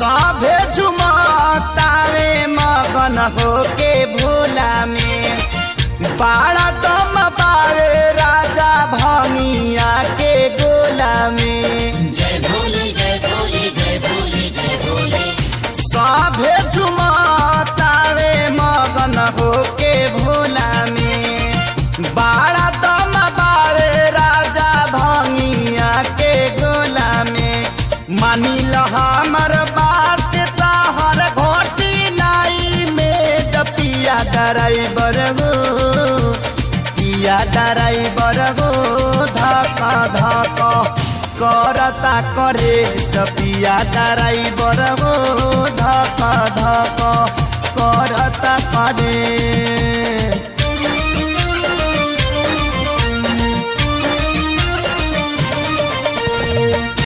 सभे झुमतावे मगन होके भोला में बाड़ा दम पावे राजा भंगिया के गोला में। जय भोले जय भोले जय भोले जय भोले। सभे झुमतावे मगन होके भोला में बाड़ा दम पावे राजा भंगिया के गोला में। मानी ल हमर बात तहर घोटी नाई में जपिया ड्राइवर हो पिया ड्राइवर हो धक धक करता करे जपिया ड्राइवर हो धक धक करता करे।